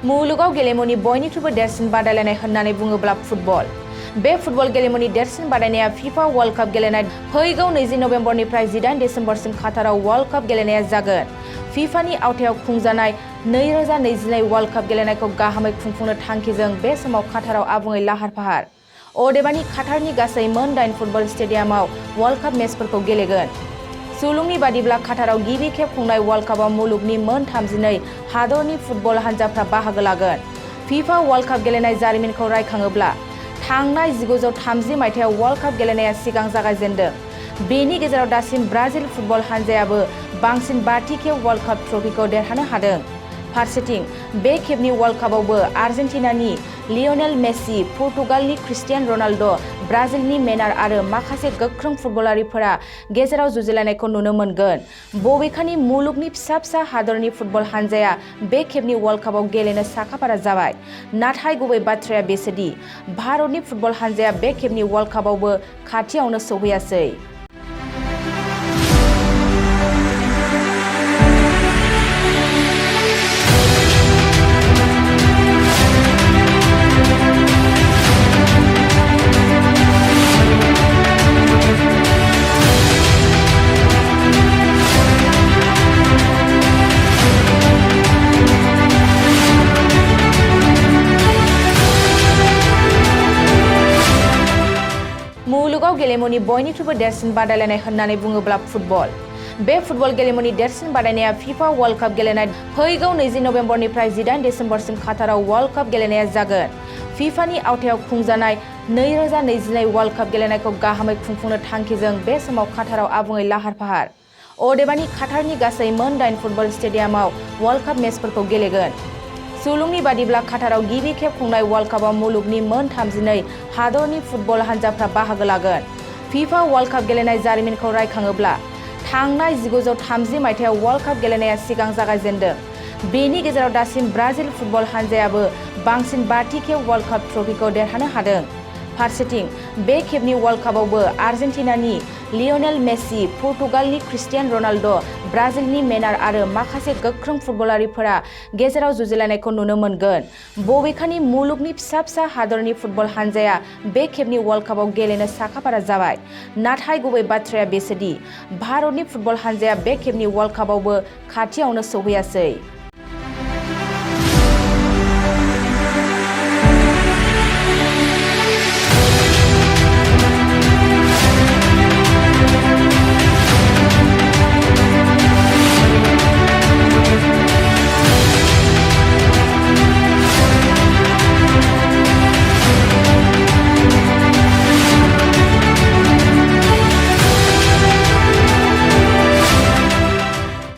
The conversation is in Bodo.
मुलुगाव गेलेमुनि बयनिख्रुइबो देरसिन बादायलायनाय होननानै बुङोब्ला फुटबल। बे फुटबल गेलेमुनि देरसिन बादायनाया फिफा वर्ल्ड कप गेलेनाय फैगौ 20 नभेम्बरनिफ्राय 18 डिसेम्बरसिम काटाराव वर्ल्ड कप गेलेनाया जागोन। फिफानि आवथायाव खुंजानाय 2022 वर्ल्ड कप गेलेनायखौ गाहामै खुंफुंनो थांखिजों बे समाव काटाराव आबुङै लाहार-फाहार। अदेबानि काटारनि गासै मोन 8 फुटबल स्टेडियामाव वर्ल्ड कप मेचफोरखौ गेलेगोन। सुलुंनि बादिब्ला काटाराव गिबि खेब खुंनाय वर्ल्ड कपआव मुलुगनि मोन 32 हादरनि फुटबल हानजाफ्रा बाहागो लागोन। फिफा वर्ल्ड कप गेलेनाय जारिमिनखौ रायखाङोब्ला थांनाय 1930 मायथाइयाव वर्ल्ड कप गेलेनाया सिगां जागायजेन्दों। बेनि गेजेराव दासिम ब्राजिल फुटबल हानजायाबो बांसिन 5 खेब वर्ल्ड कप ट्रफिखौ देरहानो हादों। फारसेथिं बे खेबनि वर्ल्ड कपआवबो आर्जेन्टिनानि लियनेल मेसि, पुर्तगालनि क्रिस्टियानो रनाल्ड', ब्राजिलनि नेमार आरो माखासे गोख्रों फुटबलारफोरा गेजेराव जुजिलायनायखौ नुनो मोनगोन। बबेखानि मुलुगनि फिसा हादरनि फुटबल हानजाया बे खेबनि वर्ल्ड कपआव गेलेनो साखाफारा जाबाय। नाथाय गुबै बाथ्राया बेसोदि भारतनि फुटबल हानजाया बे खेबनि वर्ल्ड कपआवबो खाथियावनो सौहैयासै। मुलुगाव गेलेमुनि बयनिख्रुइबो देरसिन बादायलायनाय होननानै बुङोब्ला फुटबल। बे फुटबल गेलेमुनि देरसिन बादायनाया फिफा वर्ल्ड कप गेलेनाय फैगौ 20 नभेम्बरनिफ्राय 18 डिसेम्बरसिम काटाराव वर्ल्ड कप गेलेनाया जागोन। फिफानि आवथायाव खुंजानाय 2022 वर्ल्ड कप गेलेनायखौ गाहामै खुंफुंनो थांखिजों बे समाव काटाराव आबुङै लाहार-फाहार। अदेबानि काटारनि गासै मोन 8 फुटबल स्टेडियामाव वर्ल्ड कप मेचफोरखौ गेलेगोन। सुलुंनि बादिब्ला काटाराव गिबि खेब खुंनाय वर्ल्ड कपआव मुलुगनि मोन 32 हादरनि फुटबल हानजाफ्रा बाहागो लागोन। फिफा वर्ल्ड कप गेलेनाय जारिमिनखौ रायखाङोब्ला थांनाय 1930 मायथाइयाव वर्ल्ड कप गेलेनाया सिगां जागायजेन्दों। बेनि गेजेराव दासिम ब्राजिल फुटबल हानजायाबो बांसिन 5 खेब वर्ल्ड कप ट्रफिखौ देरहानो हादों। फारसेथिं बे खेबनि वर्ल्ड कपआवबो आर्जेन्टिनानि लियनेल मेसि, पुर्तगालनि क्रिस्टियानो रनाल्ड', ब्राजिलनि नेमार आरो माखासे गोख्रों फुटबलारफोरा गेजेराव जुजिलायनायखौ नुनो मोनगोन। बबेखानि मुलुगनि फिसा हादरनि फुटबल हानजाया बे खेबनि वर्ल्ड कपआव गेलेनो साखाफारा जाबाय। नाथाय गुबै बाथ्राया बेसोदि भारतनि फुटबल हानजाया बे खेबनि वर्ल्ड कपआवबो खाथियावनो सौहैयासै।